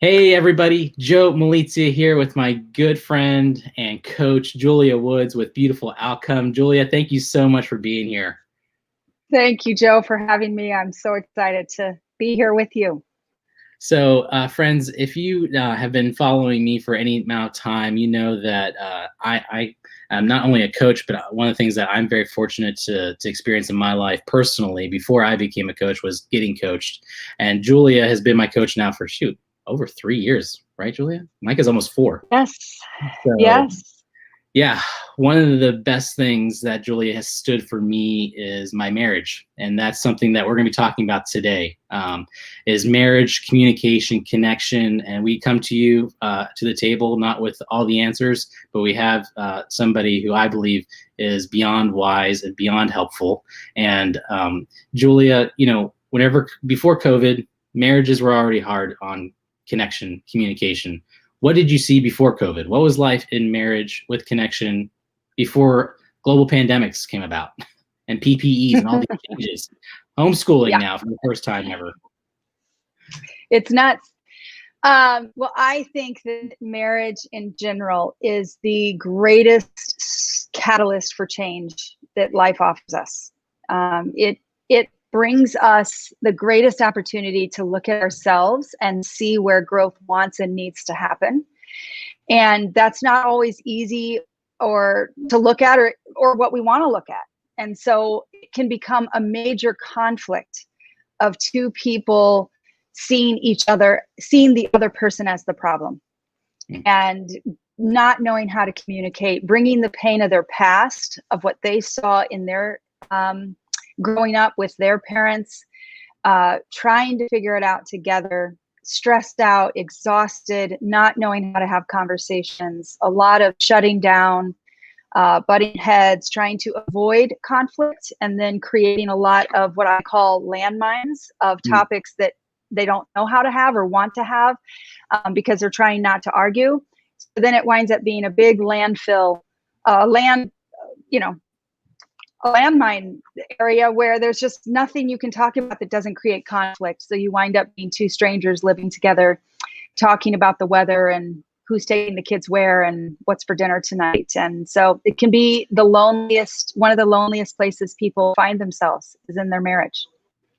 Hey everybody, Joe Malizia here with my good friend and coach Julia Woods with Beautiful Outcome. Julia, thank you so much for being here. Thank you, Joe, for having me. I'm so excited to be here with you. So, friends, if you have been following me for any amount of time, you know that I am not only a coach, but one of the things that I'm very fortunate to experience in my life personally before I became a coach was getting coached. And Julia has been my coach now for, over 3 years, right, Julia? Mike is almost 4. Yes. So, Yes. yeah, one of the best things that Julia has stood for me is my marriage, and that's something that we're going to be talking about today. Is marriage, communication, connection, and we come to you to the table not with all the answers, but we have somebody who I believe is beyond wise and beyond helpful. And Julia, whenever before COVID, marriages were already hard on connection, communication. What did you see before COVID? What was life in marriage with connection before global pandemics came about and PPEs and all these changes? Homeschooling now for the first time ever. It's nuts. Well, I think that marriage in general is the greatest catalyst for change that life offers us. It brings us the greatest opportunity to look at ourselves and see where growth wants and needs to happen. And that's not always easy or to look at or what we want to look at. And so it can become a major conflict of two people seeing the other person as the problem and not knowing how to communicate, bringing the pain of their past, of what they saw in their growing up with their parents, trying to figure it out together, stressed out, exhausted, not knowing how to have conversations, a lot of shutting down, butting heads, trying to avoid conflict, and then creating a lot of what I call landmines of topics that they don't know how to have or want to have because they're trying not to argue. So then it winds up being a big landfill, a landmine area where there's just nothing you can talk about that doesn't create conflict. So you wind up being two strangers living together, talking about the weather and who's taking the kids where and what's for dinner tonight. And so it can be one of the loneliest places people find themselves is in their marriage.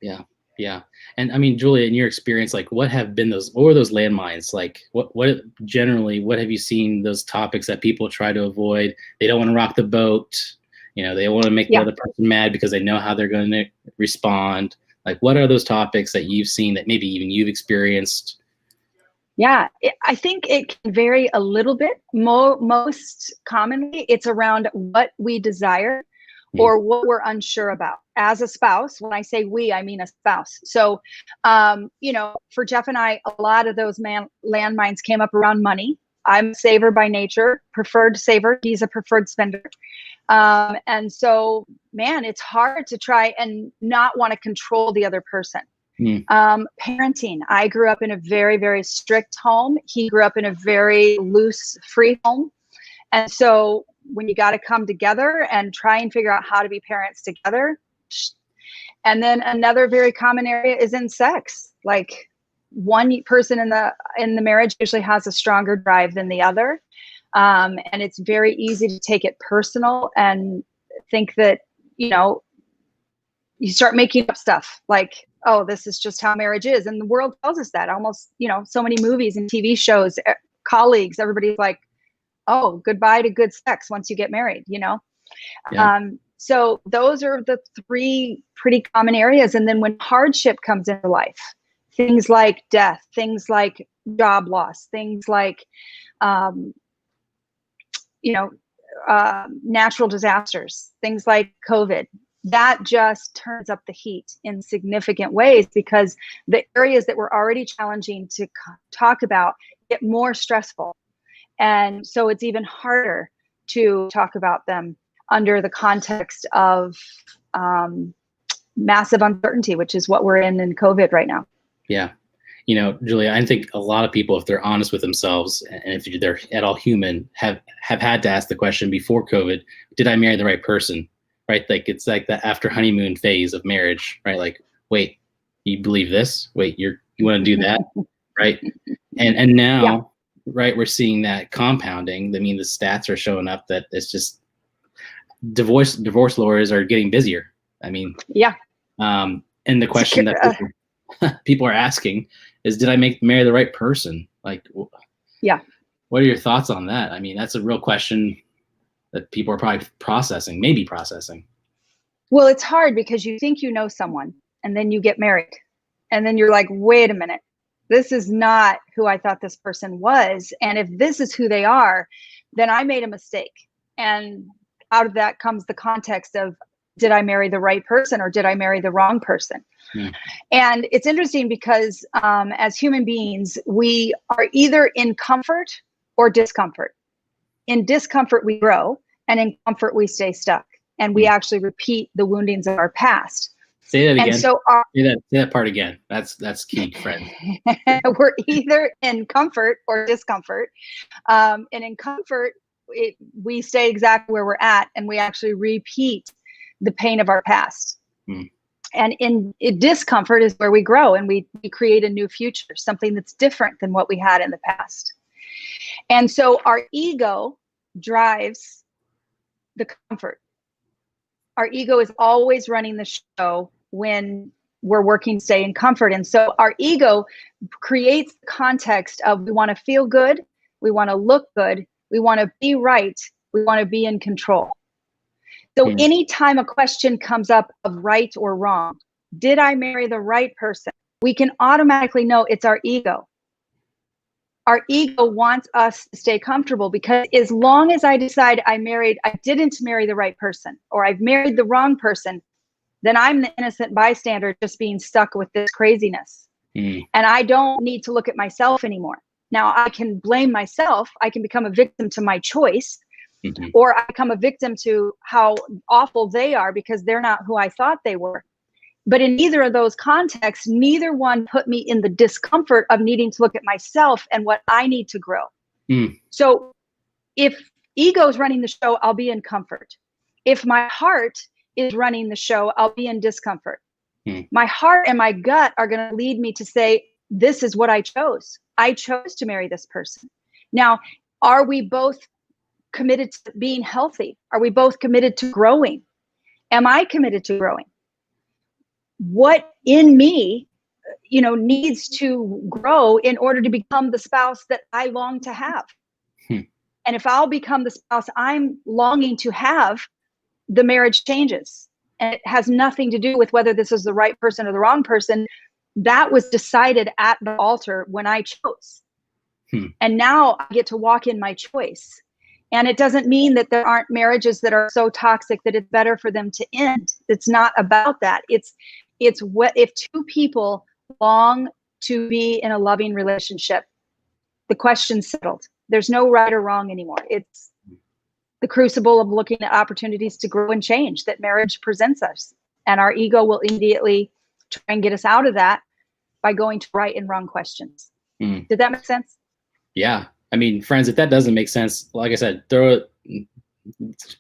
Yeah. And I mean, Julia, in your experience, like what were those landmines? Like what have you seen those topics that people try to avoid? They don't want to rock the boat. They want to make the other person mad because they know how they're going to respond. Like, what are those topics that you've seen that maybe even you've experienced? Yeah, I think it can vary a little bit. Most commonly, it's around what we desire or what we're unsure about as a spouse. When I say we, I mean a spouse. So, for Jeff and I, a lot of those landmines came up around money. I'm a saver by nature, preferred saver. He's a preferred spender. And so, man, it's hard to try and not want to control the other person. Parenting. I grew up in a very, very strict home. He grew up in a very loose, free home. And so when you got to come together and try and figure out how to be parents together. And then another very common area is in sex. Like one person in the marriage usually has a stronger drive than the other. And it's very easy to take it personal and think that, you start making up stuff like, oh, this is just how marriage is. And the world tells us that almost, so many movies and TV shows, colleagues, everybody's like, oh, goodbye to good sex once you get married, Yeah. So those are the 3 pretty common areas. And then when hardship comes into life, things like death, things like job loss, things like, natural disasters, things like COVID, that just turns up the heat in significant ways because the areas that were already challenging to talk about get more stressful. And so it's even harder to talk about them under the context of massive uncertainty, which is what we're in COVID right now. Yeah. Julia, I think a lot of people, if they're honest with themselves and if they're at all human, have had to ask the question before COVID, did I marry the right person? Right? Like it's like the after honeymoon phase of marriage, right? Like, wait, you believe this? Wait, you want to do that? Right? And now, Yeah. right, we're seeing that compounding. I mean, the stats are showing up that it's just divorce lawyers are getting busier. I mean, Yeah. And the question that people are asking is, did I marry the right person? Like, yeah. what are your thoughts on that? I mean, that's a real question that people are probably maybe processing. Well, it's hard because you think you know someone and then you get married and then you're like, wait a minute, this is not who I thought this person was. And if this is who they are, then I made a mistake. And out of that comes the context of, did I marry the right person or did I marry the wrong person? And it's interesting because as human beings, we are either in comfort or discomfort. In discomfort, we grow, and in comfort, we stay stuck. And we actually repeat the woundings of our past. Say that again. And so say that part again. That's key, friend. We're either in comfort or discomfort. And in comfort, we stay exactly where we're at, and we actually repeat the pain of our past. And in discomfort is where we grow, and we create a new future, something that's different than what we had in the past. And so our ego drives the comfort. Our ego is always running the show when we're working to stay in comfort. And so our ego creates the context of, we want to feel good, we want to look good, we want to be right, we want to be in control. So anytime a question comes up of right or wrong, did I marry the right person? We can automatically know it's our ego. Our ego wants us to stay comfortable, because as long as I decide I didn't marry the right person, or I've married the wrong person, then I'm the innocent bystander just being stuck with this craziness. And I don't need to look at myself anymore. Now I can blame myself. I can become a victim to my choice, or I become a victim to how awful they are because they're not who I thought they were. But in either of those contexts, neither one put me in the discomfort of needing to look at myself and what I need to grow. So if ego is running the show, I'll be in comfort. If my heart is running the show, I'll be in discomfort. My heart and my gut are going to lead me to say, this is what I chose. I chose to marry this person. Now, are we both committed to being healthy? Are we both committed to growing? Am I committed to growing? What in me, needs to grow in order to become the spouse that I long to have? And if I'll become the spouse I'm longing to have, the marriage changes. And it has nothing to do with whether this is the right person or the wrong person. That was decided at the altar when I chose. And now I get to walk in my choice. And it doesn't mean that there aren't marriages that are so toxic that it's better for them to end. It's not about that. It's what if two people long to be in a loving relationship, the question's settled. There's no right or wrong anymore. It's the crucible of looking at opportunities to grow and change that marriage presents us. And our ego will immediately try and get us out of that by going to right and wrong questions. Did that make sense? Yeah. I mean, friends, if that doesn't make sense, like I said,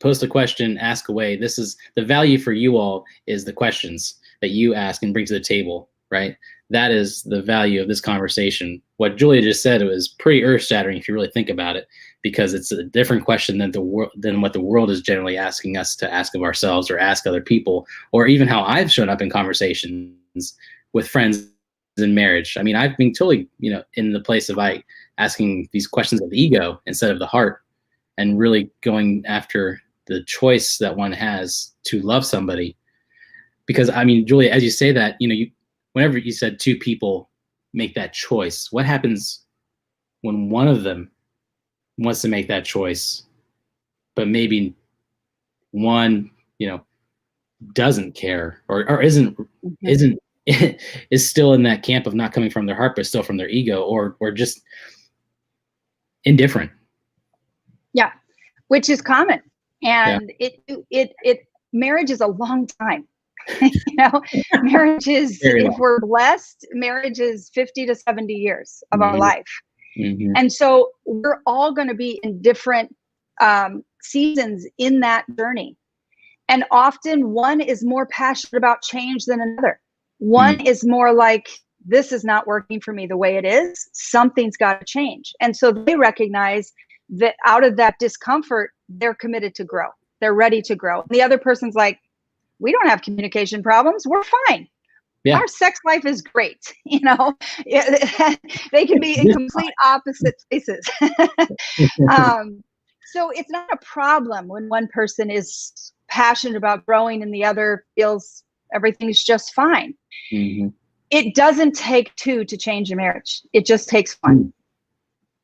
post a question, ask away. This is the value for you all, is the questions that you ask and bring to the table, right? That is the value of this conversation. What Julia just said, it was pretty earth-shattering if you really think about it, because it's a different question than what the world is generally asking us to ask of ourselves or ask other people, or even how I've shown up in conversations with friends in marriage. I mean, I've been totally, in the place of asking these questions of the ego instead of the heart, and really going after the choice that one has to love somebody. Because, I mean, Julia, as you say that, whenever you said two people make that choice, what happens when one of them wants to make that choice, but maybe one, doesn't care or isn't is still in that camp of not coming from their heart, but still from their ego, or just indifferent. Yeah. Which is common. And marriage is a long time. Marriage is, if we're blessed, marriage is 50 to 70 years of our life. And so we're all going to be in different seasons in that journey. And often one is more passionate about change than another. One is more like, this is not working for me the way it is. Something's got to change. And so they recognize that out of that discomfort, they're committed to grow. They're ready to grow. And the other person's like, we don't have communication problems. We're fine. Yeah. Our sex life is great. You know, they can be in complete opposite places. So it's not a problem when one person is passionate about growing and the other feels everything's just fine. Mm-hmm. It doesn't take two to change a marriage. It just takes one.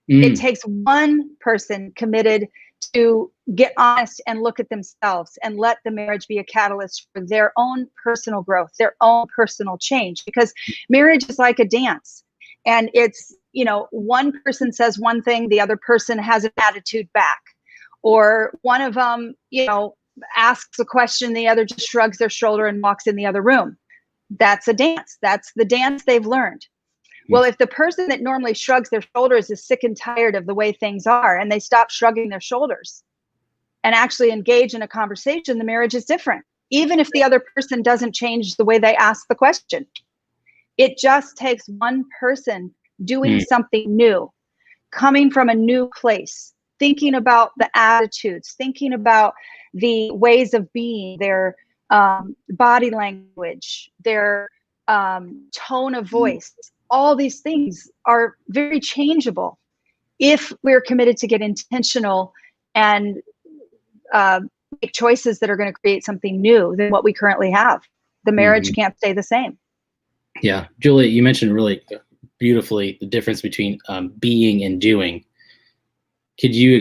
It takes one person committed to get honest and look at themselves and let the marriage be a catalyst for their own personal growth, their own personal change, because marriage is like a dance. And it's, you know, one person says one thing, the other person has an attitude back, or one of them, you know, asks a question, the other just shrugs their shoulder and walks in the other room. That's a dance. That's the dance they've learned. Well, if the person that normally shrugs their shoulders is sick and tired of the way things are, and they stop shrugging their shoulders and actually engage in a conversation, the marriage is different. Even if the other person doesn't change the way they ask the question, it just takes one person doing something new, coming from a new place, thinking about the attitudes, thinking about the ways of being, their body language, their tone of voice. All these things are very changeable if we're committed to get intentional and make choices that are going to create something new than what we currently have. The marriage can't stay the same. Yeah. Julie, you mentioned really beautifully the difference between being and doing. Could you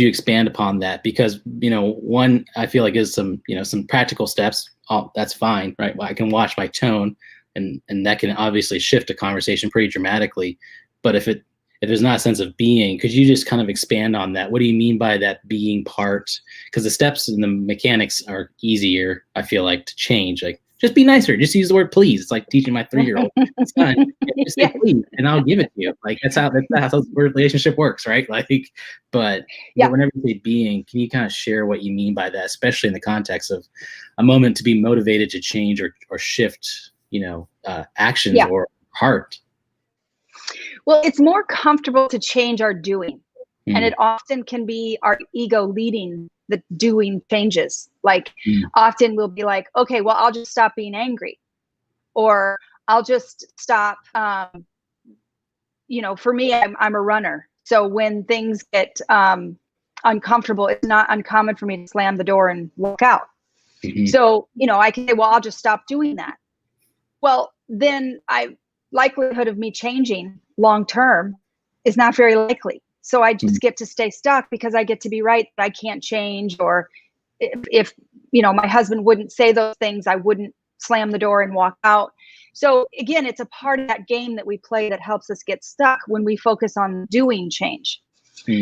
expand upon that? Because, you know, one, I feel like is some practical steps. Oh, that's fine, right? Well, I can watch my tone, and that can obviously shift a conversation pretty dramatically. But if there's not a sense of being, could you just kind of expand on that? What do you mean by that being part? Because the steps and the mechanics are easier, I feel like, to change. Like, just be nicer. Just use the word please. It's like teaching my 3-year-old son, just say please, and I'll give it to you. Like that's how the relationship works, right? Like, but whenever you say being, can you kind of share what you mean by that, especially in the context of a moment to be motivated to change or shift, actions or heart? Well, it's more comfortable to change our doing. And it often can be our ego leading the doing changes. Like often we'll be like, okay, well, I'll just stop being angry, or I'll just stop. For me, I'm a runner. So when things get uncomfortable, it's not uncommon for me to slam the door and walk out. So, I can say, well, I'll just stop doing that. Well, then likelihood of me changing long-term is not very likely. So I just get to stay stuck because I get to be right that I can't change. Or if my husband wouldn't say those things, I wouldn't slam the door and walk out. So again, it's a part of that game that we play that helps us get stuck when we focus on doing change.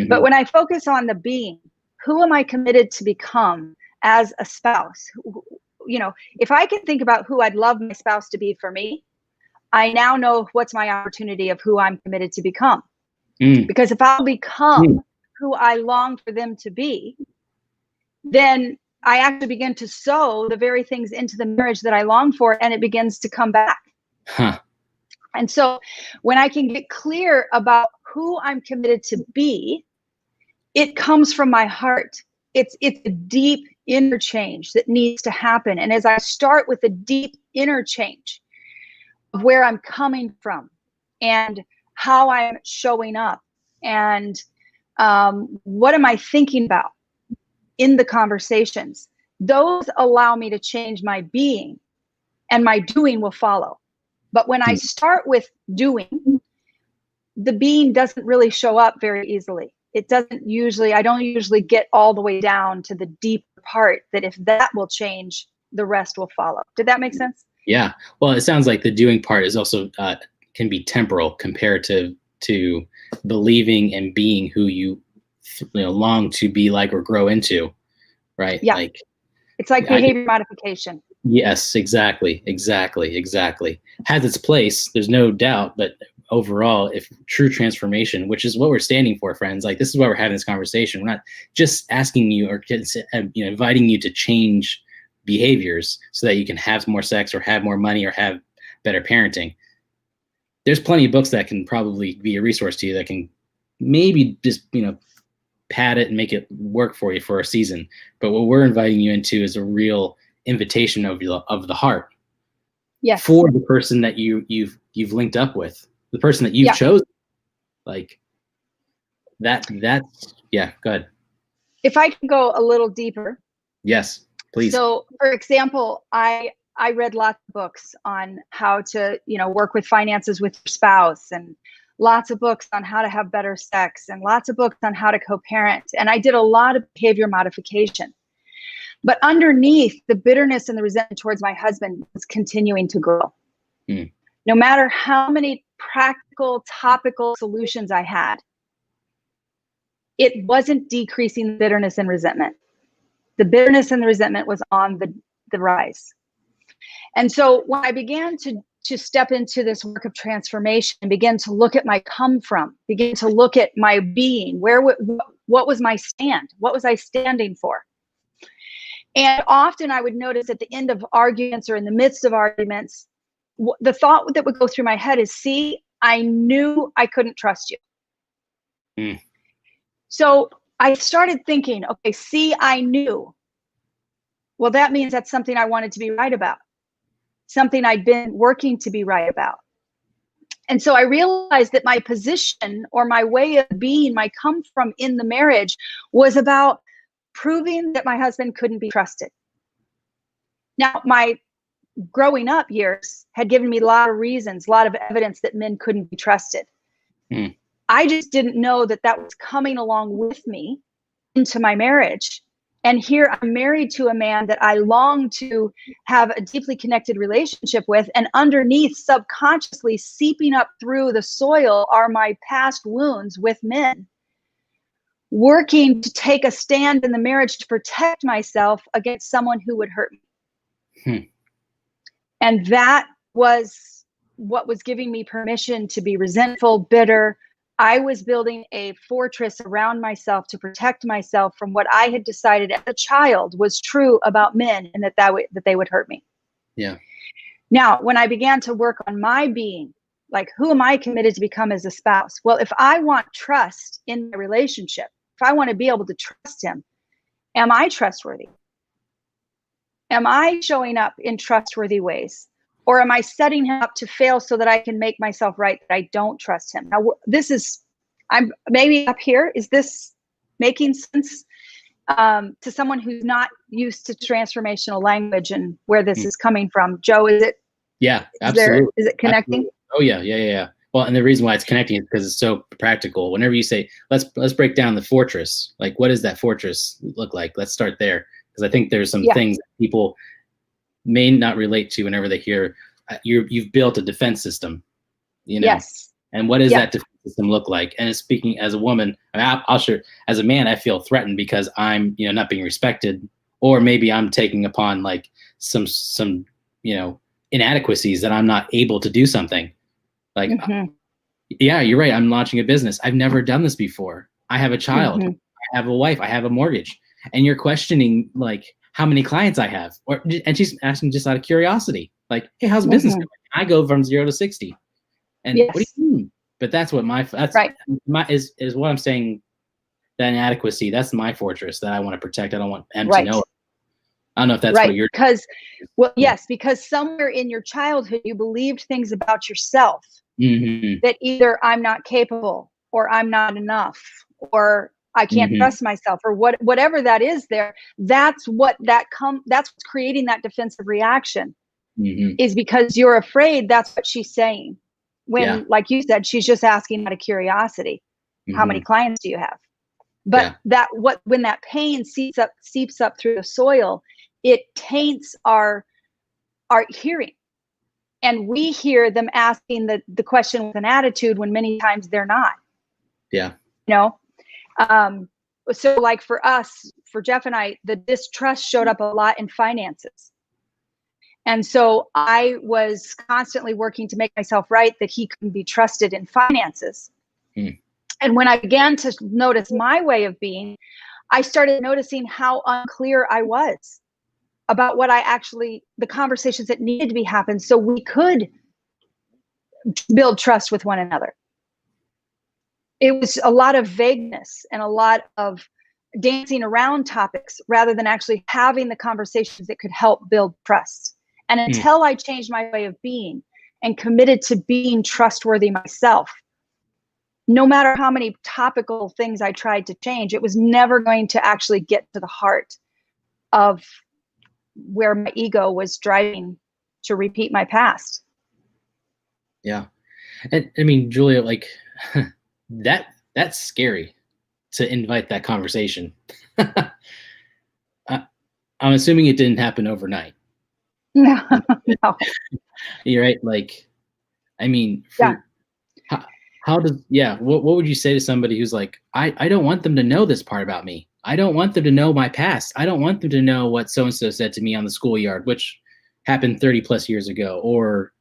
But when I focus on the being, who am I committed to become as a spouse? If I can think about who I'd love my spouse to be for me, I now know what's my opportunity of who I'm committed to become. Because if I'll become who I long for them to be, then I actually begin to sow the very things into the marriage that I long for, and it begins to come back. And so when I can get clear about who I'm committed to be, it comes from my heart. It's a deep inner change that needs to happen. And as I start with a deep inner change of where I'm coming from and how I'm showing up and what am I thinking about in the conversations, those allow me to change my being, and my doing will follow. But when I start with doing, the being doesn't really show up very easily. I don't usually get all the way down to the deep part that if that will change, the rest will follow. Did that make sense? Yeah. Well, it sounds like the doing part is also can be temporal comparative to believing and being who you long to be like or grow into, right? Yeah. It's like behavior modification. Yes, exactly. Has its place, there's no doubt, but overall, if true transformation, which is what we're standing for, friends, like this is why we're having this conversation. We're not just asking you or inviting you to change behaviors so that you can have more sex or have more money or have better parenting. there's plenty of books that can probably be a resource to you that can maybe just, pad it and make it work for you for a season. But what we're inviting you into is a real invitation of the heart. Yes. For the person that you've linked up with, the person that you've chosen. Like that's yeah, go ahead. If I can go a little deeper. Yes, please. So for example, I read lots of books on how to, work with finances with your spouse, and lots of books on how to have better sex, and lots of books on how to co-parent. And I did a lot of behavior modification. But underneath, the bitterness and the resentment towards my husband was continuing to grow. No matter how many practical, topical solutions I had, it wasn't decreasing the bitterness and resentment. The bitterness and the resentment was on the rise. And so when I began to step into this work of transformation and begin to look at my come from, begin to look at my being, what was my stand? What was I standing for? And often I would notice at the end of arguments or in the midst of arguments, the thought that would go through my head is, see, I knew I couldn't trust you. So I started thinking, okay, see, I knew. Well, that means that's something I wanted to be right about, something I'd been working to be right about. And so I realized that my position or my way of being, my come from in the marriage was about proving that my husband couldn't be trusted. Now, my growing up years had given me a lot of reasons, a lot of evidence that men couldn't be trusted. I just didn't know that that was coming along with me into my marriage. And here I'm married to a man that I long to have a deeply connected relationship with. And underneath, subconsciously seeping up through the soil, are my past wounds with men, working to take a stand in the marriage to protect myself against someone who would hurt me. And that was what was giving me permission to be resentful, bitter. I was building a fortress around myself to protect myself from what I had decided as a child was true about men, and that they would hurt me. Yeah. Now, when I began to work on my being, like, who am I committed to become as a spouse? Well, if I want trust in my relationship, if I want to be able to trust him, am I trustworthy? Am I showing up in trustworthy ways? Or am I setting him up to fail so that I can make myself right, that I don't trust him? Now, I'm maybe up here. Is this making sense to someone who's not used to transformational language and where this is coming from? Joe, is it? Yeah, absolutely. Is it connecting? Absolutely. Oh yeah. Well, and the reason why it's connecting is because it's so practical. Whenever you say, let's break down the fortress, like, what does that fortress look like? Let's start there. Because I think there's some things that people may not relate to whenever they hear you've built a defense system, Yes. And what does that defense system look like? And speaking as a woman, I'll sure, as a man, I feel threatened because I'm, not being respected, or maybe I'm taking upon like some inadequacies that I'm not able to do something. Like, yeah, you're right. I'm launching a business. I've never done this before. I have a child. I have a wife. I have a mortgage. And you're questioning like how many clients I have, and she's asking just out of curiosity, like, hey, how's business going? I go from 0 to 60, and what do you mean? But that's what is what I'm saying. That inadequacy, that's my fortress that I want to protect. I don't want them to know it. I don't know if that's what you're. Because somewhere in your childhood you believed things about yourself that either I'm not capable, or I'm not enough, or I can't trust myself, or whatever that is there. That's what's creating that defensive reaction, is because you're afraid that's what she's saying. When, like you said, she's just asking out of curiosity, how many clients do you have? But when that pain seeps up through the soil, it taints our hearing. And we hear them asking the question with an attitude when many times they're not. Yeah. So like for us, for Jeff and I, the distrust showed up a lot in finances. And so I was constantly working to make myself right, that he couldn't be trusted in finances. And when I began to notice my way of being, I started noticing how unclear I was about what the conversations that needed to be happened so we could build trust with one another. It was a lot of vagueness and a lot of dancing around topics rather than actually having the conversations that could help build trust. And until I changed my way of being and committed to being trustworthy myself, no matter how many topical things I tried to change, it was never going to actually get to the heart of where my ego was driving to repeat my past. Yeah. And I mean, Julia, like that's scary to invite that conversation. I'm assuming it didn't happen overnight. No, no. You're right. Like, I mean, Yeah. How does, what would you say to somebody who's like, I don't want them to know this part about me. I don't want them to know my past. I don't want them to know what so-and-so said to me on the schoolyard, which happened 30 plus years ago, or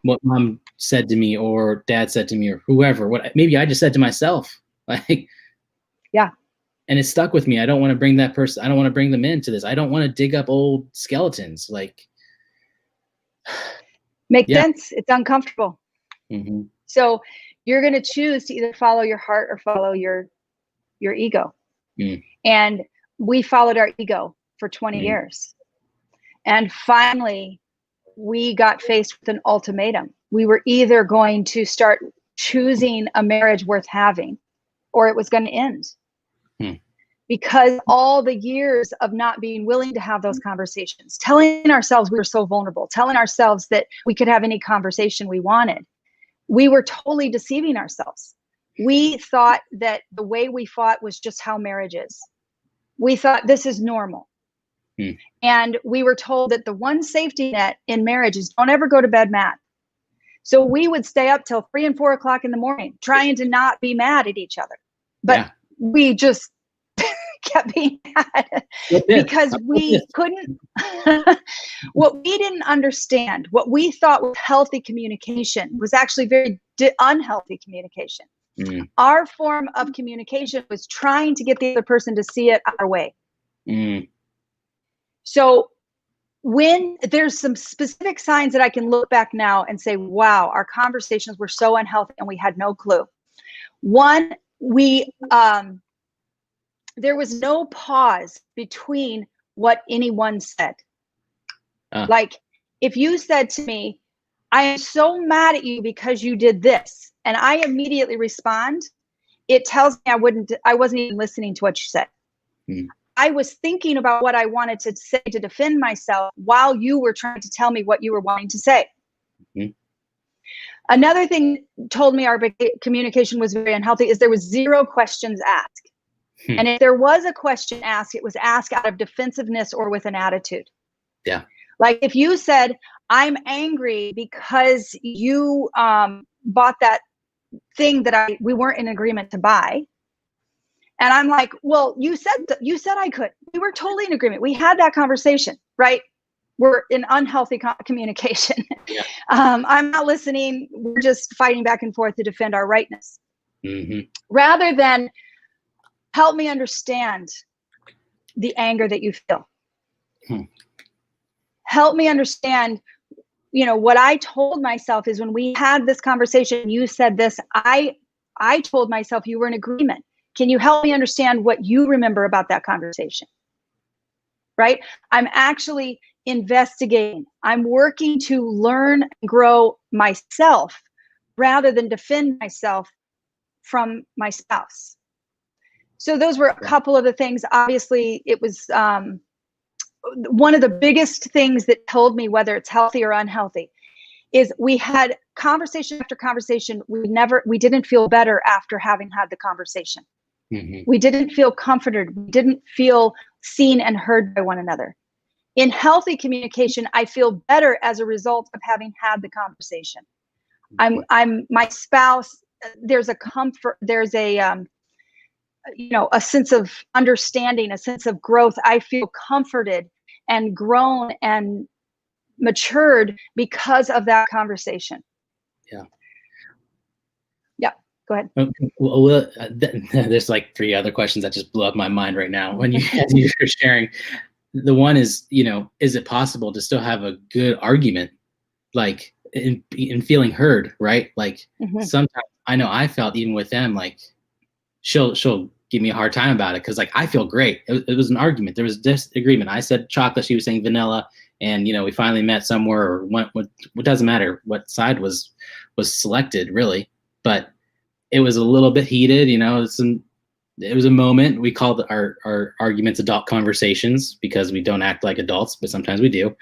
what mom said to me or dad said to me or whoever, what maybe I just said to myself. Like, and it stuck with me. I don't want to bring that person. I don't want to bring them into this. I don't want to dig up old skeletons. Like, make sense. It's uncomfortable. Mm-hmm. So you're going to choose to either follow your heart or follow your ego. And we followed our ego for 20 years. And finally, we got faced with an ultimatum. We were either going to start choosing a marriage worth having, or it was going to end. Because all the years of not being willing to have those conversations, telling ourselves we were so vulnerable, telling ourselves that we could have any conversation we wanted, we were totally deceiving ourselves. We thought that the way we fought was just how marriage is. We thought this is normal. And we were told that the one safety net in marriage is don't ever go to bed mad. So we would stay up till 3 and 4 o'clock in the morning trying to not be mad at each other. But we just kept being mad because we couldn't. What we didn't understand, what we thought was healthy communication, was actually very unhealthy communication. Our form of communication was trying to get the other person to see it our way. So when there's some specific signs that I can look back now and say, wow, our conversations were so unhealthy and we had no clue. One, there was no pause between what anyone said. Like, if you said to me, I am so mad at you because you did this, and I immediately respond, it tells me I wasn't even listening to what you said. I was thinking about what I wanted to say to defend myself while you were trying to tell me what you were wanting to say. Another thing told me our communication was very unhealthy is there was 0 questions asked. And if there was a question asked, it was asked out of defensiveness or with an attitude. Like if you said, I'm angry because you bought that thing that we weren't in agreement to buy. And I'm like, well, you said I could. We were totally in agreement. We had that conversation, right? We're in unhealthy communication. I'm not listening. We're just fighting back and forth to defend our rightness. Rather than help me understand the anger that you feel. Help me understand, what I told myself is when we had this conversation, you said this, I told myself you were in agreement. Can you help me understand what you remember about that conversation? Right? I'm actually investigating. I'm working to learn and grow myself rather than defend myself from my spouse. So those were a couple of the things. Obviously, it was one of the biggest things that told me whether it's healthy or unhealthy is we had conversation after conversation. We didn't feel better after having had the conversation. We didn't feel comforted. We didn't feel seen and heard by one another. In healthy communication, I feel better as a result of having had the conversation. I'm my spouse. There's a comfort. There's a sense of understanding, a sense of growth. I feel comforted and grown and matured because of that conversation. Go ahead. Well, there's like 3 other questions that just blew up my mind right now when as you were sharing. The one is, is it possible to still have a good argument? Like, in feeling heard, right? Like Mm-hmm. sometimes I know I felt even with them, like she'll give me a hard time about it because like I feel great. It was an argument. There was disagreement. I said chocolate, she was saying vanilla, and we finally met somewhere or went. What doesn't matter what side was selected really, but it was a little bit heated. It was a moment. We called our arguments adult conversations because we don't act like adults, but sometimes we do.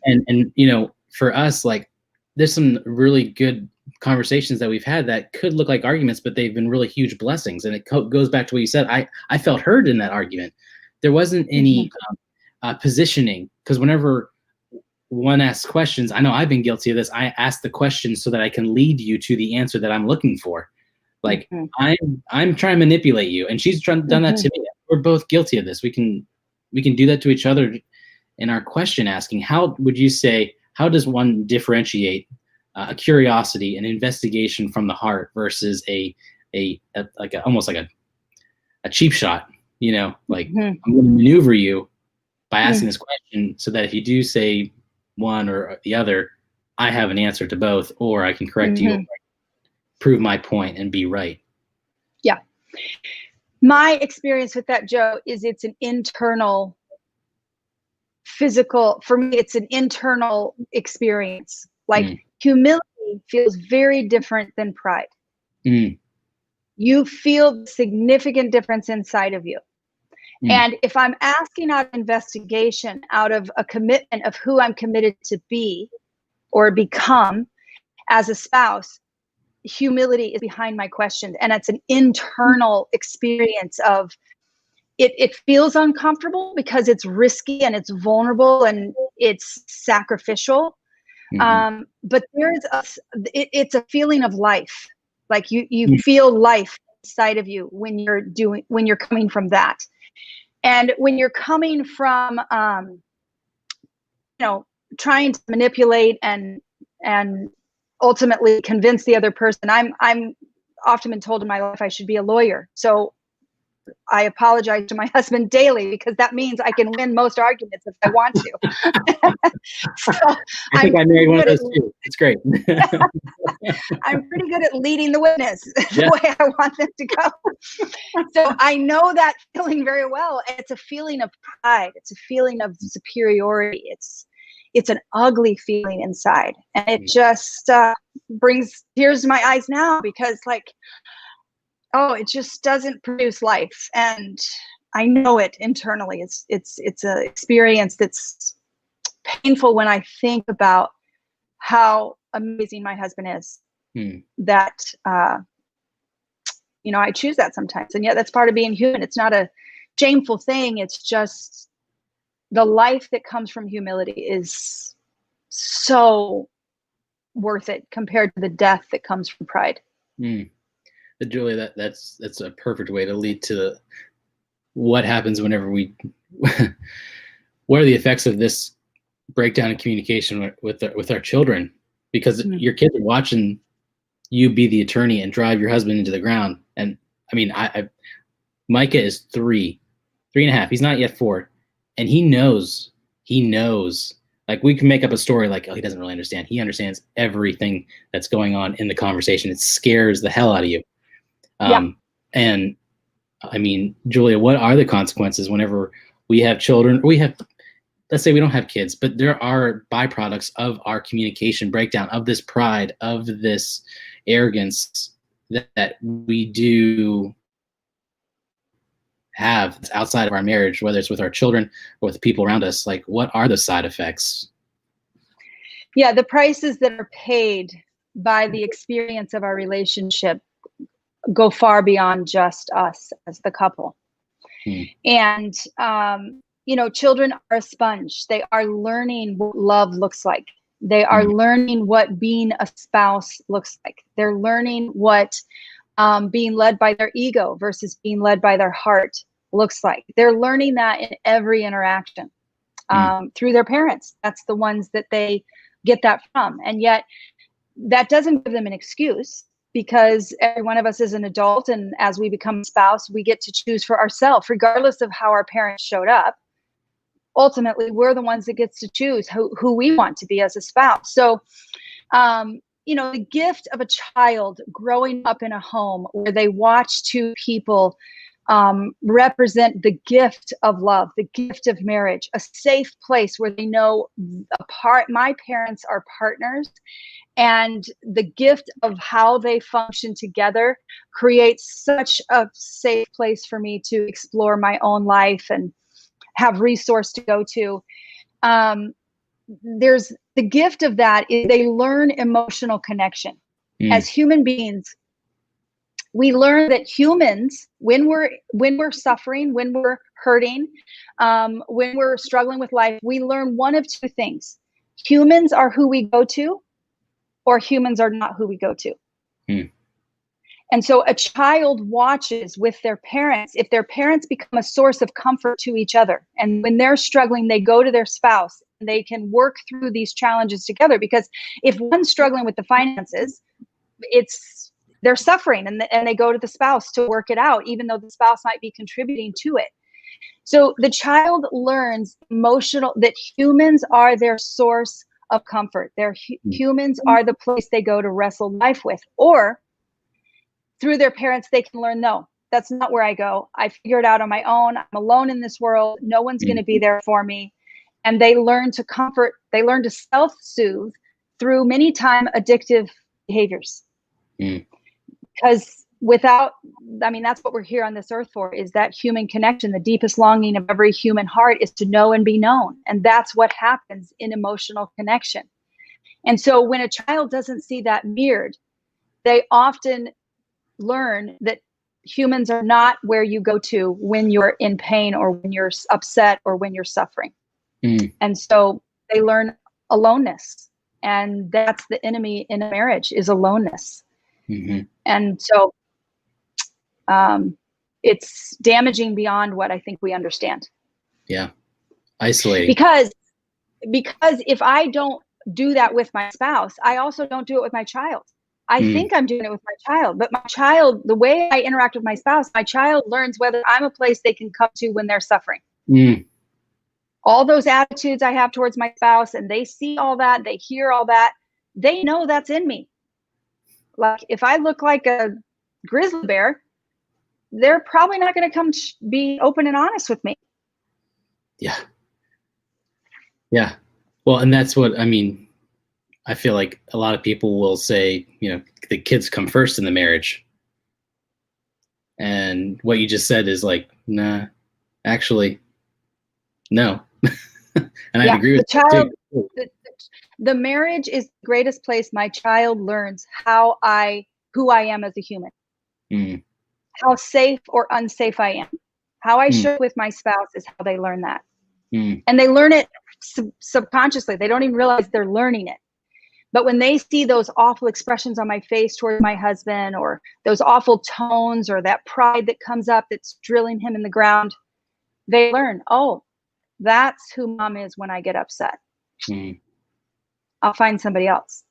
And, and for us, like there's some really good conversations that we've had that could look like arguments, but they've been really huge blessings. And it goes back to what you said. I felt heard in that argument. There wasn't any positioning, because whenever one asks questions, I know I've been guilty of this. I ask the question so that I can lead you to the answer that I'm looking for. Like I'm trying to manipulate you, and she's done that to me. We're both guilty of this. We can do that to each other in our question asking. How would you say? How does one differentiate a curiosity, an investigation from the heart versus almost like a cheap shot? Like I'm going to maneuver you by asking this question so that if you do say one or the other, I have an answer to both, or I can correct you, or prove my point and be right. Yeah. My experience with that, Joe, is it's an internal physical, for me, it's an internal experience. Like humility feels very different than pride. You feel the significant difference inside of you. And if I'm asking out of investigation, out of a commitment of who I'm committed to be or become as a spouse, humility is behind my questions. And it's an internal experience of it feels uncomfortable because it's risky and it's vulnerable and it's sacrificial. But it's a feeling of life. Like you feel life inside of you when you're coming from that. And when you're coming from, trying to manipulate and ultimately convince the other person, I'm often been told in my life I should be a lawyer. So I apologize to my husband daily because that means I can win most arguments if I want to. So I think I married one of those too. It's great. I'm pretty good at leading the witness the way I want them to go. So I know that feeling very well. It's a feeling of pride. It's a feeling of superiority. It's an ugly feeling inside. And it just brings tears to my eyes now because it just doesn't produce life. And I know it internally. It's an experience that's painful when I think about how amazing my husband is. That, I choose that sometimes. And yet that's part of being human. It's not a shameful thing. It's just the life that comes from humility is so worth it compared to the death that comes from pride. Julie, that's a perfect way to lead to what happens whenever what are the effects of this breakdown in communication with our children? Because your kids are watching you be the attorney and drive your husband into the ground. And I mean, Micah is 3.5. He's not yet 4, and he knows. Like we can make up a story like, oh, he doesn't really understand. He understands everything that's going on in the conversation. It scares the hell out of you. And I mean, Julia, what are the consequences whenever we have children? Let's say we don't have kids, but there are byproducts of our communication breakdown, of this pride, of this arrogance that we do have outside of our marriage, whether it's with our children or with the people around us. Like, what are the side effects? Yeah, the prices that are paid by the experience of our relationship go far beyond just us as the couple. And, children are a sponge. They are learning what love looks like. They are learning what being a spouse looks like. They're learning what being led by their ego versus being led by their heart looks like. They're learning that in every interaction through their parents. That's the ones that they get that from. And yet that doesn't give them an excuse, because every one of us is an adult. And as we become a spouse, we get to choose for ourselves, regardless of how our parents showed up. ultimately we're the ones that gets to choose who we want to be as a spouse. So, the gift of a child growing up in a home where they watch two people represent the gift of love, the gift of marriage, a safe place where they know my parents are partners, and the gift of how they function together creates such a safe place for me to explore my own life and have resource to go to. There's the gift of that is they learn emotional connection. As human beings, we learn that humans, when we're suffering, when we're hurting, when we're struggling with life, we learn one of two things. Humans are who we go to, or humans are not who we go to. And so a child watches with their parents. If their parents become a source of comfort to each other, and when they're struggling, they go to their spouse and they can work through these challenges together. Because if one's struggling with the finances, they're suffering, and they go to the spouse to work it out, even though the spouse might be contributing to it. So the child learns that humans are their source of comfort. Humans are the place they go to wrestle life with. Or through their parents, they can learn, no, that's not where I go. I figure it out on my own. I'm alone in this world. No one's going to be there for me. And they learn to comfort. They learn to self-soothe through many times addictive behaviors. Because that's what we're here on this earth for, is that human connection. The deepest longing of every human heart is to know and be known. And that's what happens in emotional connection. And so when a child doesn't see that mirrored, they often learn that humans are not where you go to when you're in pain, or when you're upset, or when you're suffering. And so they learn aloneness. And that's the enemy in a marriage, is aloneness. And so it's damaging beyond what I think we understand. Yeah. Isolating. Because if I don't do that with my spouse, I also don't do it with my child. I think I'm doing it with my child, but my child, the way I interact with my spouse, my child learns whether I'm a place they can come to when they're suffering. All those attitudes I have towards my spouse, and they see all that, they hear all that, they know that's in me. Like if I look like a grizzly bear, they're probably not going to come be open and honest with me. Yeah. Well, and that's what, I feel like a lot of people will say, the kids come first in the marriage. And what you just said is like, nah, actually, no. And I agree with you too. The marriage is the greatest place my child learns who I am as a human. How safe or unsafe I am. How I show with my spouse is how they learn that. And they learn it subconsciously. They don't even realize they're learning it. But when they see those awful expressions on my face towards my husband, or those awful tones, or that pride that comes up that's drilling him in the ground, they learn, oh, that's who mom is when I get upset. I'll find somebody else.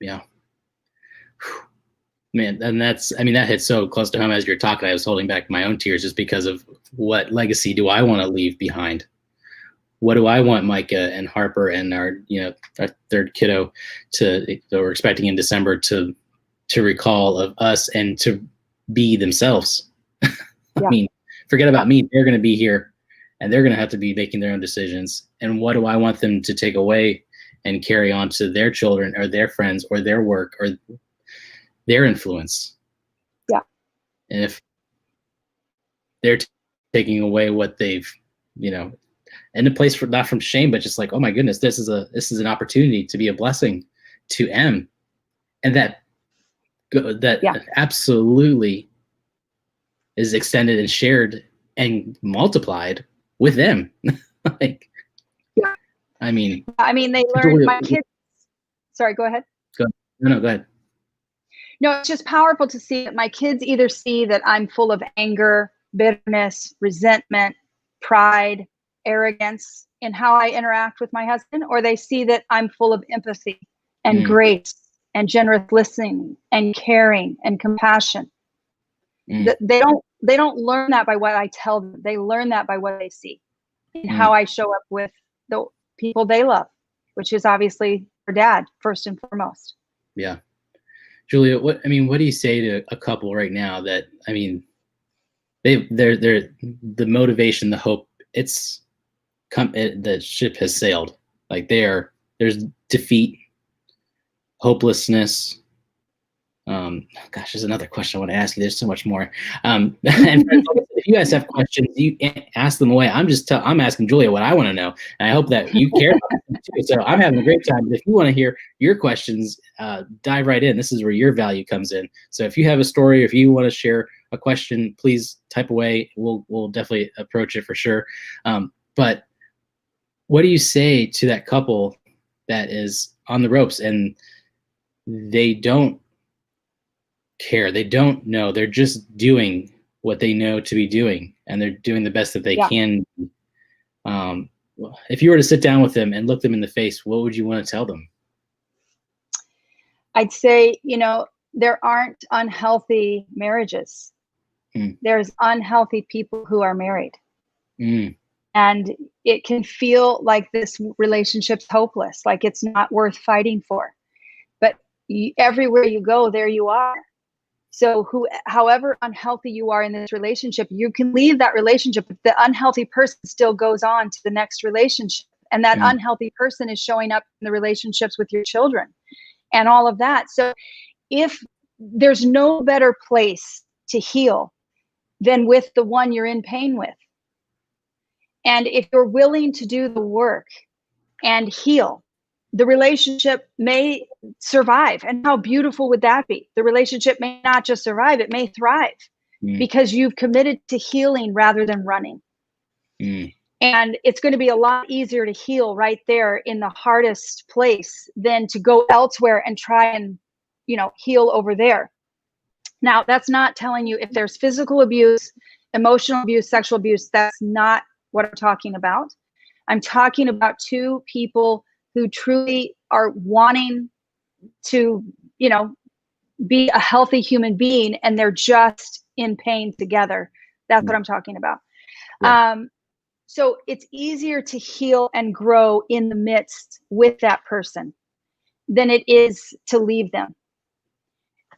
Yeah. Man, and that hits so close to home. As you're talking, I was holding back my own tears just because of what legacy do I want to leave behind? What do I want Micah and Harper and our third kiddo that we're expecting in December to recall of us and to be themselves? Forget about me. They're going to be here, and they're going to have to be making their own decisions. And what do I want them to take away and carry on to their children, or their friends, or their work, or their influence? Yeah. And if they're taking away what they've, in a place for, not from shame, but just like, oh my goodness, this is an opportunity to be a blessing to M, and that absolutely is extended and shared and multiplied with them. They learn. My kids. Sorry, go ahead. No, go ahead. No, it's just powerful to see that my kids either see that I'm full of anger, bitterness, resentment, pride, arrogance in how I interact with my husband, or they see that I'm full of empathy and grace and generous listening and caring and compassion. They don't learn that by what I tell them. They learn that by what they see. in how I show up with the people they love, which is obviously their dad first and foremost. Yeah. Julia, what do you say to a couple right now that, they're the motivation, the hope, the ship has sailed. Like there's defeat, hopelessness. Gosh, there's another question I want to ask you. There's so much more. And if you guys have questions, you ask them away. I'm asking Julia what I want to know, and I hope that you care about them too. So I'm having a great time. But if you want to hear your questions, dive right in. This is where your value comes in. So if you have a story, if you want to share a question, please type away. We'll definitely approach it for sure. But what do you say to that couple that is on the ropes and they don't care, they don't know, they're just doing what they know to be doing, and they're doing the best that they can? If you were to sit down with them and look them in the face, what would you want to tell them? I'd say, there aren't unhealthy marriages. There's unhealthy people who are married. And it can feel like this relationship's hopeless, like it's not worth fighting for. But everywhere you go, there you are. So however unhealthy you are in this relationship, you can leave that relationship, but the unhealthy person still goes on to the next relationship. And that unhealthy person is showing up in the relationships with your children and all of that. So if there's no better place to heal than with the one you're in pain with. And if you're willing to do the work and heal, the relationship may survive. And how beautiful would that be? The relationship may not just survive, it may thrive because you've committed to healing rather than running. And it's going to be a lot easier to heal right there in the hardest place than to go elsewhere and try and, heal over there. Now, that's not telling you if there's physical abuse, emotional abuse, sexual abuse. That's not what I'm talking about. I'm talking about two people who truly are wanting to, be a healthy human being, and they're just in pain together. That's what I'm talking about. Yeah. So it's easier to heal and grow in the midst with that person than it is to leave them.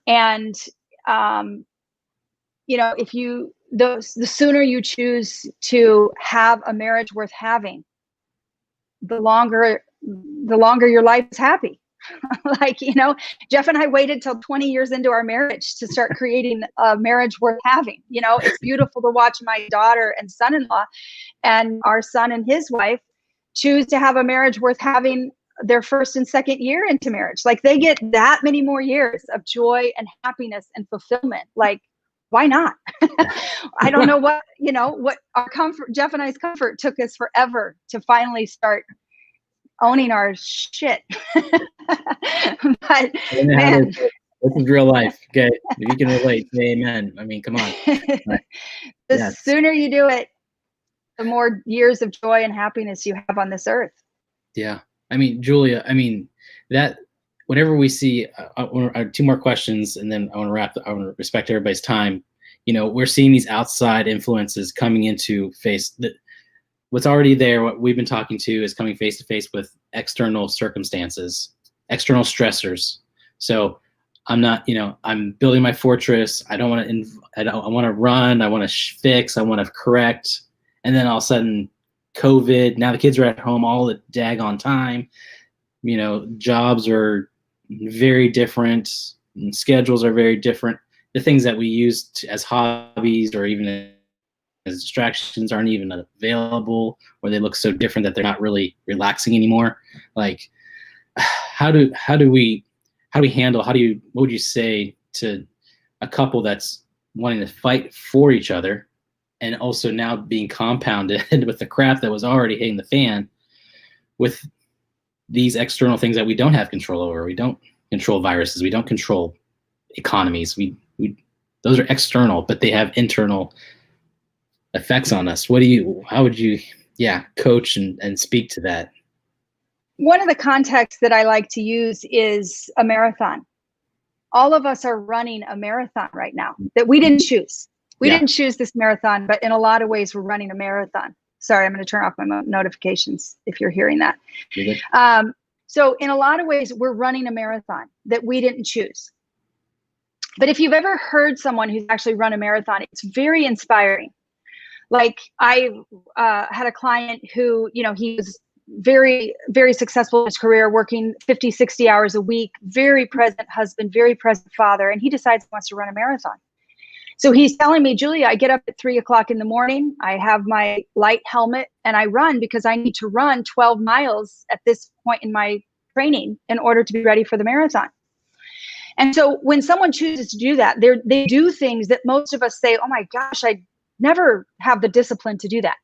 And, the sooner you choose to have a marriage worth having, the longer your life is happy. Like, Jeff and I waited till 20 years into our marriage to start creating a marriage worth having. It's beautiful to watch my daughter and son-in-law and our son and his wife choose to have a marriage worth having their first and second year into marriage. Like, they get that many more years of joy and happiness and fulfillment. Like, why not? I don't know what our comfort, Jeff and I's comfort, took us forever to finally start owning our shit. But man, this is real life. Okay, if you can relate, say amen. I mean, come on. The sooner you do it, the more years of joy and happiness you have on this earth. Yeah, Julia, that whenever we see, two more questions, and then I want to wrap. I want to respect everybody's time. We're seeing these outside influences coming into what's already there. What we've been talking to is coming face to face with external circumstances, external stressors. So I'm not, I'm building my fortress. I want to run. I want to fix. I want to correct. And then all of a sudden, COVID. Now the kids are at home all the daggone time. Jobs are very different. And schedules are very different. The things that we use as hobbies or even as distractions aren't even available, or they look so different that they're not really relaxing anymore. Like, what would you say to a couple that's wanting to fight for each other and also now being compounded with the crap that was already hitting the fan with these external things that we don't have control over? We don't control viruses. We don't control economies. Those are external, but they have internal effects on us. How would you coach and speak to that? One of the contexts that I like to use is a marathon. All of us are running a marathon right now that we didn't choose. We didn't choose this marathon, but in a lot of ways we're running a marathon. Sorry, I'm going to turn off my notifications if you're hearing that. You're good. So in a lot of ways, we're running a marathon that we didn't choose. But if you've ever heard someone who's actually run a marathon, it's very inspiring. Like I had a client who, he was very, very successful in his career, working 50, 60 hours a week, very present husband, very present father. And he decides he wants to run a marathon. So he's telling me, Julia, I get up at 3:00 in the morning. I have my light helmet and I run because I need to run 12 miles at this point in my training in order to be ready for the marathon. And so when someone chooses to do that, they do things that most of us say, oh my gosh, I never have the discipline to do that.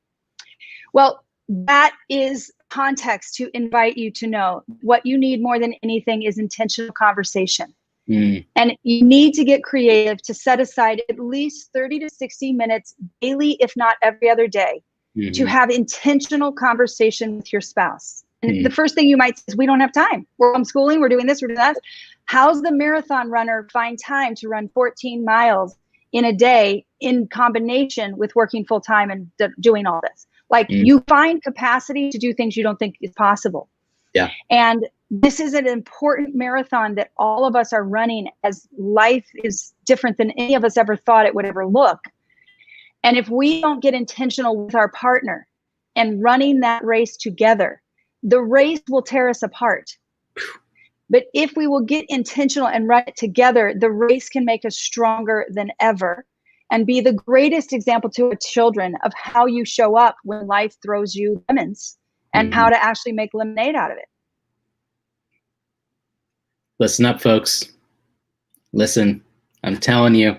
Well, that is context to invite you to know what you need more than anything is intentional conversation. And you need to get creative to set aside at least 30 to 60 minutes daily, if not every other day, to have intentional conversation with your spouse. And the first thing you might say is, we don't have time. We're homeschooling. We're doing this. We're doing that. How's the marathon runner find time to run 14 miles in a day in combination with working full time and doing all this? Like you find capacity to do things you don't think is possible. Yeah. And this is an important marathon that all of us are running, as life is different than any of us ever thought it would ever look. And if we don't get intentional with our partner and running that race together, the race will tear us apart. But if we will get intentional and run it together, the race can make us stronger than ever and be the greatest example to our children of how you show up when life throws you lemons and how to actually make lemonade out of it. Listen up, folks. Listen, I'm telling you,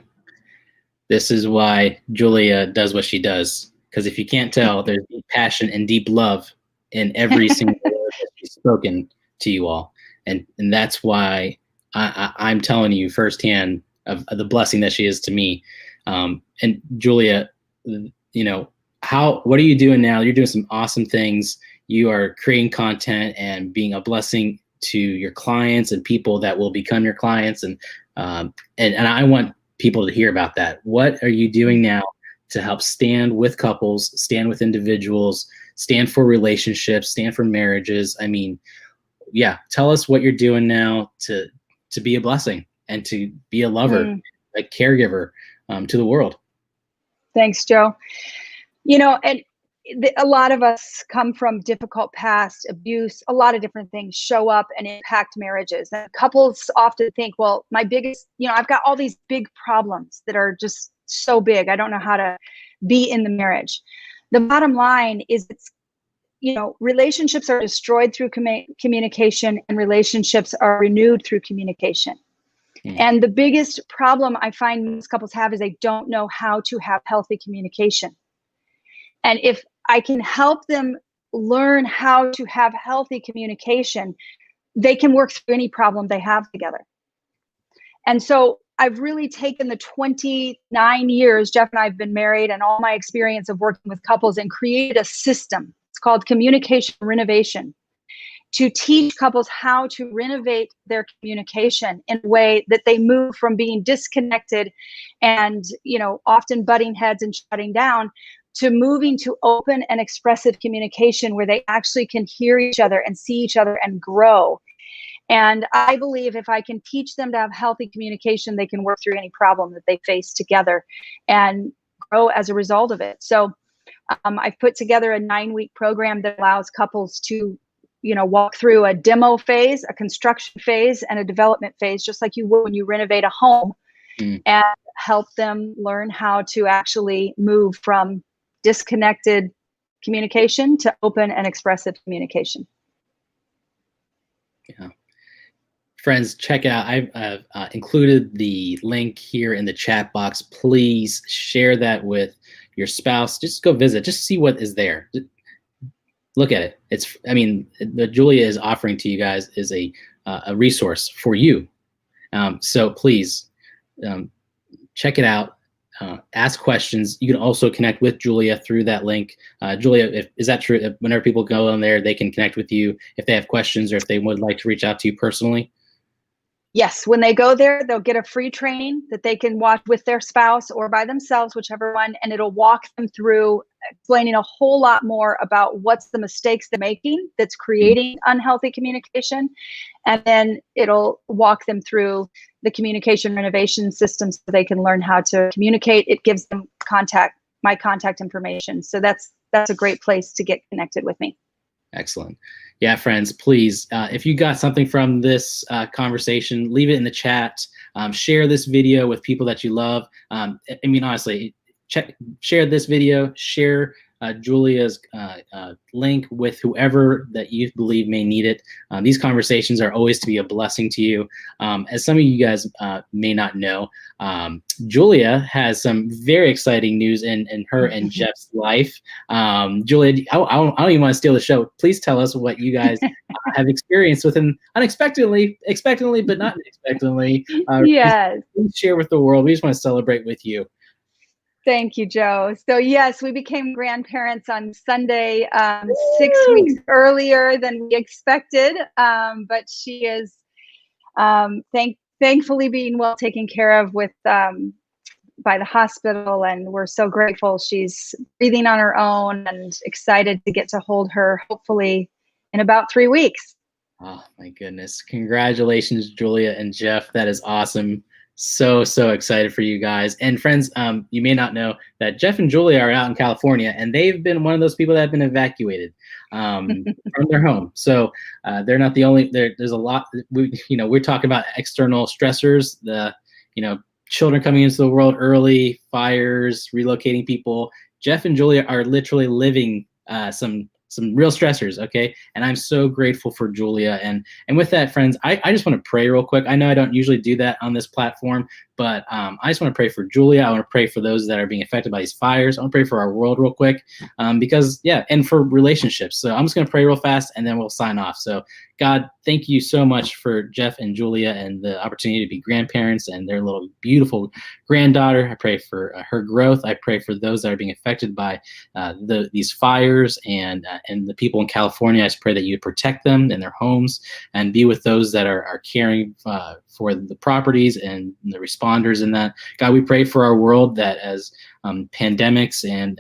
this is why Julia does what she does. Because if you can't tell, there's deep passion and deep love in every single word that she's spoken to you all. And that's why I'm telling you firsthand of the blessing that she is to me. And Julia, what are you doing now? You're doing some awesome things. You are creating content and being a blessing to your clients and people that will become your clients. And I want people to hear about that. What are you doing now to help stand with couples, stand with individuals, stand for relationships, stand for marriages? I mean, yeah, tell us what you're doing now to be a blessing and to be a lover, a caregiver to the world. Thanks, Joe. And a lot of us come from difficult past, abuse, a lot of different things show up and impact marriages. And couples often think, well, my biggest, I've got all these big problems that are just so big. I don't know how to be in the marriage. The bottom line is relationships are destroyed through communication and relationships are renewed through communication. And the biggest problem I find most couples have is they don't know how to have healthy communication. And if I can help them learn how to have healthy communication, they can work through any problem they have together. And so I've really taken the 29 years Jeff and I have been married and all my experience of working with couples and created a system. It's called Communication Renovation, to teach couples how to renovate their communication in a way that they move from being disconnected and, often butting heads and shutting down to moving to open and expressive communication where they actually can hear each other and see each other and grow. And I believe if I can teach them to have healthy communication, they can work through any problem that they face together and grow as a result of it. So I've put together a 9-week program that allows couples to walk through a demo phase, a construction phase, and a development phase, just like you would when you renovate a home, and help them learn how to actually move from disconnected communication to open and expressive communication. Yeah. Friends, check out, I've included the link here in the chat box. Please share that with your spouse. Just go visit, just see what is there. Look at it. What Julia is offering to you guys is a resource for you. So please check it out. Ask questions. You can also connect with Julia through that link. Julia, is that true? Whenever people go on there, they can connect with you if they have questions or if they would like to reach out to you personally? Yes, when they go there, they'll get a free training that they can watch with their spouse or by themselves, whichever one, and it'll walk them through explaining a whole lot more about what's the mistakes they're making that's creating unhealthy communication. And then it'll walk them through the communication renovation system so they can learn how to communicate. It gives them my contact information. So that's a great place to get connected with me. Excellent. Yeah, friends, please, if you got something from this conversation, leave it in the chat. Share this video with people that you love. I mean, honestly, share this video, share Julia's link with whoever that you believe may need it. These conversations are always to be a blessing to you. As some of you guys may not know, Julia has some very exciting news in her and Jeff's life. Julia, I don't even want to steal the show. Please tell us what you guys have experienced with him expectantly, but not unexpectedly. Yes. Please share with the world. We just want to celebrate with you. Thank you, Joe. So yes, we became grandparents on Sunday, 6 weeks earlier than we expected. But she is thankfully being well taken care of with by the hospital, and we're so grateful. She's breathing on her own and excited to get to hold her hopefully in about 3 weeks. Oh my goodness. Congratulations, Julia and Jeff. That is awesome. So excited for you guys. And friends, you may not know that Jeff and Julia are out in California, and they've been one of those people that have been evacuated from their home. So they're not the only, there's a lot, we're talking about external stressors, children coming into the world early, fires, relocating people. Jeff and Julia are literally living some real stressors, okay? And I'm so grateful for Julia. And with that, friends, I just want to pray real quick. I know I don't usually do that on this platform, but I just want to pray for Julia. I want to pray for those that are being affected by these fires. I want to pray for our world real quick because, and for relationships. So I'm just going to pray real fast, and then we'll sign off. So God, thank you so much for Jeff and Julia and the opportunity to be grandparents and their little beautiful granddaughter. I pray for her growth. I pray for those that are being affected by these fires and the people in California. I just pray that you protect them and their homes and be with those that are caring for the properties and the responders in that. God, we pray for our world that as pandemics and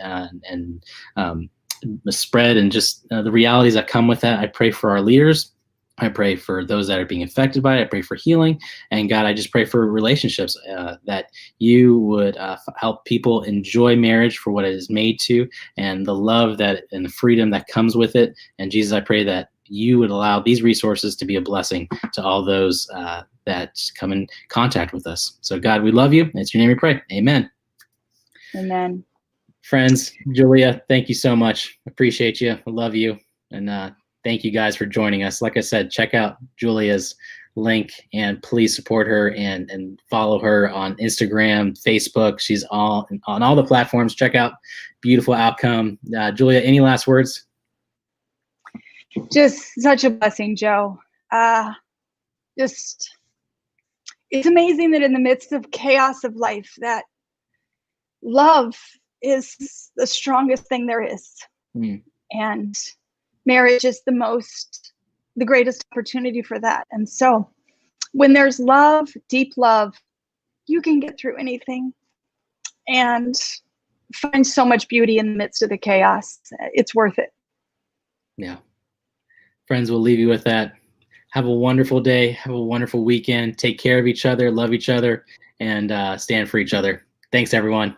the spread and just the realities that come with that, I pray for our leaders. I pray for those that are being affected by it. I pray for healing. And God, I just pray for relationships, that you would help people enjoy marriage for what it is made to, and the love that and the freedom that comes with it. And Jesus, I pray that you would allow these resources to be a blessing to all those that come in contact with us. So God, we love you. It's your name we pray. Amen. Amen. Friends, Julia, thank you so much. Appreciate you. I love you. And thank you guys for joining us. Like I said, check out Julia's link and please support her and follow her on Instagram, Facebook. She's on all the platforms. Check out Beautiful Outcome. Julia, any last words? Just such a blessing, Joe. It's amazing that in the midst of chaos of life, that love is the strongest thing there is. And marriage is the greatest opportunity for that. And so when there's love, deep love, you can get through anything and find so much beauty in the midst of the chaos. It's worth it. Yeah. Friends, we'll leave you with that. Have a wonderful day. Have a wonderful weekend. Take care of each other, love each other, and stand for each other. Thanks, everyone.